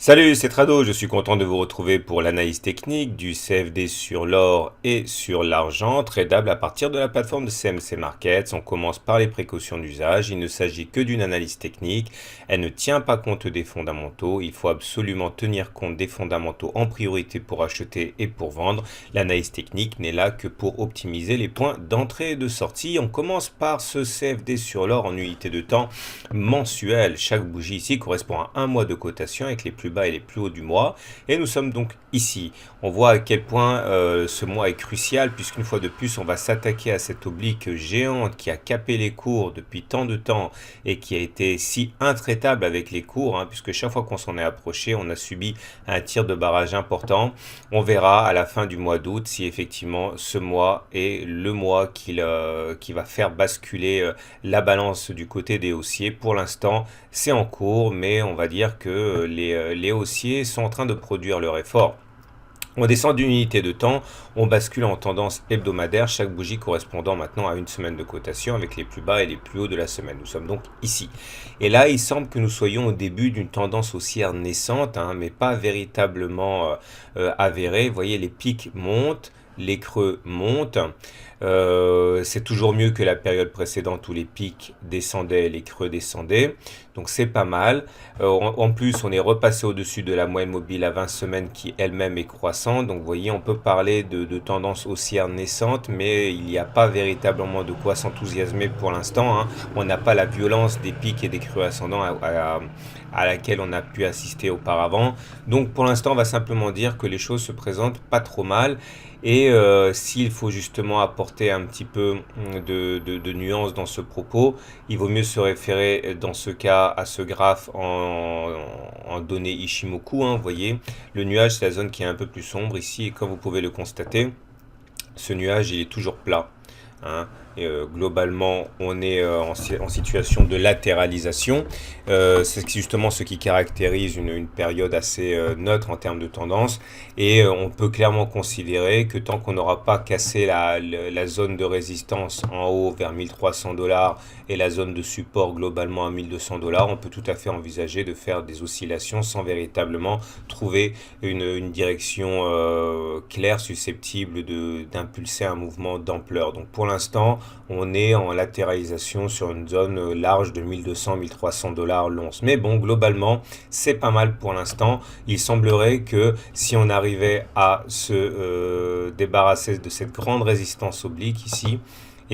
Salut, c'est Trado, je suis content de vous retrouver pour l'analyse technique du CFD sur l'or et sur l'argent, tradable à partir de la plateforme de CMC Markets. On commence par les précautions d'usage. Il ne s'agit que d'une analyse technique. Elle ne tient pas compte des fondamentaux. Il faut absolument tenir compte des fondamentaux en priorité pour acheter et pour vendre. L'analyse technique n'est là que pour optimiser les points d'entrée et de sortie. On commence par ce CFD sur l'or en unité de temps mensuelle. Chaque bougie ici correspond à un mois de cotation avec les plus bas et les plus hauts du mois. Et nous sommes donc ici. On voit à quel point ce mois est crucial, puisqu'une fois de plus, on va s'attaquer à cette oblique géante qui a capé les cours depuis tant de temps et qui a été si intraitable avec les cours, puisque chaque fois qu'on s'en est approché, on a subi un tir de barrage important. On verra à la fin du mois d'août si effectivement ce mois est le mois qui va faire basculer la balance du côté des haussiers. Pour l'instant, c'est en cours, mais on va dire que les haussiers sont en train de produire leur effort. On descend d'une unité de temps, on bascule en tendance hebdomadaire, chaque bougie correspondant maintenant à une semaine de cotation avec les plus bas et les plus hauts de la semaine. Nous sommes donc ici. Et là, il semble que nous soyons au début d'une tendance haussière naissante, mais pas véritablement avérée. Vous voyez, les pics montent, les creux montent. C'est toujours mieux que la période précédente où les pics descendaient et les creux descendaient. Donc c'est pas mal. En plus, on est repassé au-dessus de la moyenne mobile à 20 semaines qui elle-même est croissante. Donc vous voyez, on peut parler de tendance haussière naissante, mais il n'y a pas véritablement de quoi s'enthousiasmer pour l'instant. On n'a pas la violence des pics et des creux ascendants à laquelle on a pu assister auparavant. Donc pour l'instant, on va simplement dire que les choses se présentent pas trop mal. Et s'il faut justement apporter un petit peu de nuance dans ce propos, il vaut mieux se référer dans ce cas à ce graphe en données Ishimoku. Vous voyez, le nuage, c'est la zone qui est un peu plus sombre ici. Et comme vous pouvez le constater, ce nuage, il est toujours plat. Et, globalement, on est en situation de latéralisation. C'est justement ce qui caractérise une période assez neutre en termes de tendance. Et on peut clairement considérer que tant qu'on n'aura pas cassé la zone de résistance en haut vers 1300$ et la zone de support globalement à 1200$, on peut tout à fait envisager de faire des oscillations sans véritablement trouver une direction claire susceptible d'impulser un mouvement d'ampleur. Donc pour l'instant, on est en latéralisation sur une zone large de 1200-1300$ l'once. Mais bon, globalement, c'est pas mal pour l'instant. Il semblerait que si on arrivait à se débarrasser de cette grande résistance oblique ici,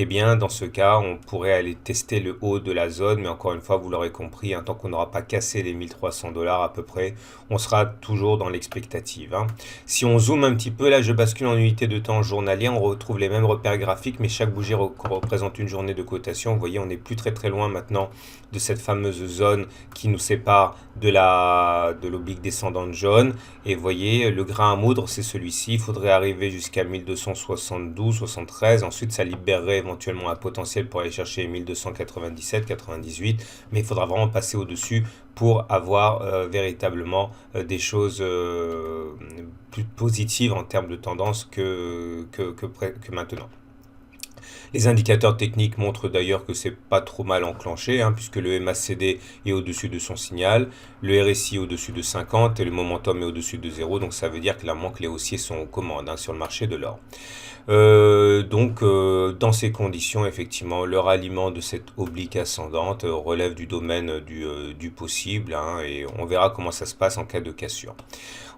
eh bien, dans ce cas, on pourrait aller tester le haut de la zone, mais encore une fois, vous l'aurez compris, tant qu'on n'aura pas cassé les 1300$ à peu près, on sera toujours dans l'expectative. Si on zoome un petit peu, là, je bascule en unité de temps journalier, on retrouve les mêmes repères graphiques, mais chaque bougie représente une journée de cotation. Vous voyez, on n'est plus très très loin maintenant de cette fameuse zone qui nous sépare de l'oblique descendante jaune. Et vous voyez, le grain à moudre, c'est celui-ci. Il faudrait arriver jusqu'à 1272, 73. Ensuite, ça libérerait éventuellement un potentiel pour aller chercher 1297, 98. Mais il faudra vraiment passer au-dessus pour avoir véritablement des choses plus positives en termes de tendance que maintenant. Les indicateurs techniques montrent d'ailleurs que c'est pas trop mal enclenché, puisque le MACD est au-dessus de son signal, le RSI est au-dessus de 50 et le momentum est au-dessus de 0. Donc ça veut dire clairement que les haussiers sont aux commandes sur le marché de l'or. Dans ces conditions, effectivement, le ralliement de cette oblique ascendante relève du domaine du possible, et on verra comment ça se passe en cas de cassure.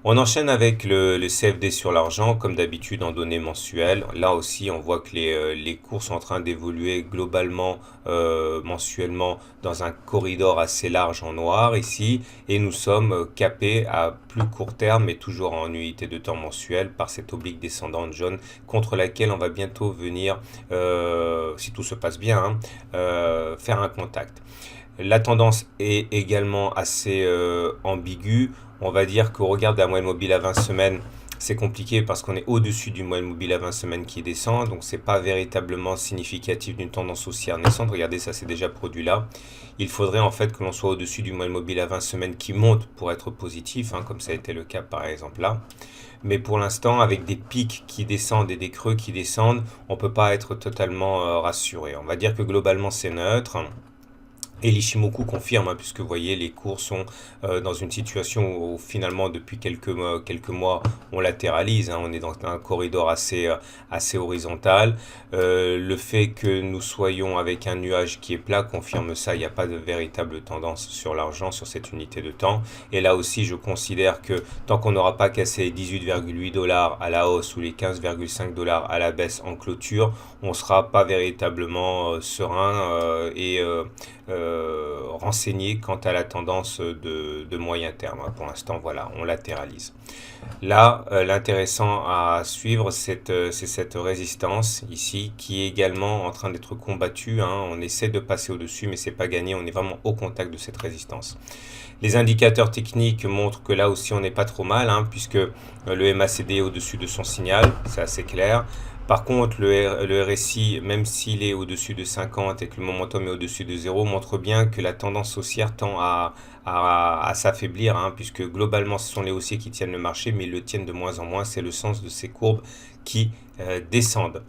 On enchaîne avec le CFD sur l'argent, comme d'habitude en données mensuelles. Là aussi, on voit que les cours sont en train d'évoluer globalement mensuellement dans un corridor assez large en noir ici. Et nous sommes capés à plus court terme, mais toujours en unité de temps mensuelle, par cette oblique descendante jaune contre laquelle on va bientôt venir, si tout se passe bien, faire un contact. La tendance est également assez ambiguë. On va dire qu'au regard de la moyenne mobile à 20 semaines, c'est compliqué parce qu'on est au-dessus du moyenne mobile à 20 semaines qui descend. Donc c'est pas véritablement significatif d'une tendance haussière naissante. Regardez, ça s'est déjà produit là. Il faudrait en fait que l'on soit au-dessus du moyenne mobile à 20 semaines qui monte pour être positif, comme ça a été le cas par exemple là. Mais pour l'instant, avec des pics qui descendent et des creux qui descendent, on peut pas être totalement rassuré. On va dire que globalement c'est neutre. Et l'Ishimoku confirme, hein, puisque vous voyez, les cours sont dans une situation où finalement depuis quelques mois on latéralise, hein, on est dans un corridor assez horizontal. Le fait que nous soyons avec un nuage qui est plat confirme ça, il n'y a pas de véritable tendance sur l'argent, sur cette unité de temps. Et là aussi, je considère que tant qu'on n'aura pas cassé les 18,8 $ à la hausse ou les 15,5 $ à la baisse en clôture, on ne sera pas véritablement serein renseigné quant à la tendance de moyen terme. Pour l'instant, voilà, on latéralise. Là, l'intéressant à suivre, c'est cette résistance ici qui est également en train d'être combattue, hein. On essaie de passer au-dessus, mais c'est pas gagné. On est vraiment au contact de cette résistance. Les indicateurs techniques montrent que là aussi on n'est pas trop mal, hein, puisque le MACD est au-dessus de son signal, c'est assez clair. Par contre, le RSI, même s'il est au-dessus de 50 et que le momentum est au-dessus de 0, montre bien que la tendance haussière tend à s'affaiblir, hein, puisque globalement ce sont les haussiers qui tiennent le marché, mais ils le tiennent de moins en moins. C'est le sens de ces courbes qui descendent.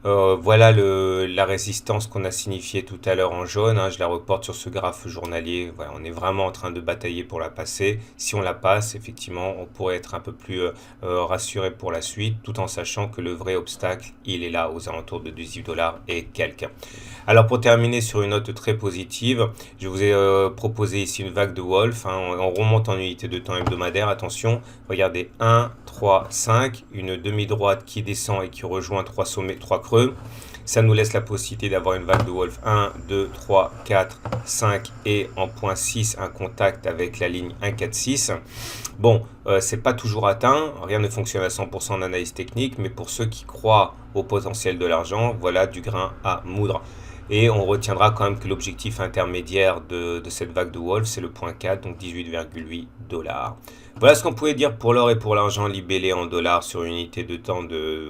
Voilà la résistance qu'on a signifiée tout à l'heure en jaune, hein, je la reporte sur ce graphe journalier. Voilà, on est vraiment en train de batailler pour la passer. Si on la passe, effectivement, on pourrait être un peu plus rassuré pour la suite, tout en sachant que le vrai obstacle, il est là, aux alentours de 18 $ et quelques. Alors pour terminer sur une note très positive, je vous ai proposé ici une vague de Wolf, hein, on remonte en unité de temps hebdomadaire, attention, regardez, 1, 3, 5, une demi-droite qui descend et qui rejoint 3 sommets, 3 creux. Ça nous laisse la possibilité d'avoir une vague de Wolf 1, 2, 3, 4, 5 et en point 6 un contact avec la ligne 1, 4, 6. Bon, c'est pas toujours atteint, rien ne fonctionne à 100% en analyse technique, mais pour ceux qui croient au potentiel de l'argent, voilà du grain à moudre. Et on retiendra quand même que l'objectif intermédiaire de cette vague de Wolf, c'est le point 4, donc 18,8 $. Voilà ce qu'on pouvait dire pour l'or et pour l'argent libellé en dollars sur une unité de temps de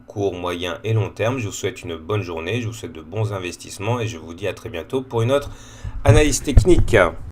court, moyen et long terme. Je vous souhaite une bonne journée, je vous souhaite de bons investissements et je vous dis à très bientôt pour une autre analyse technique.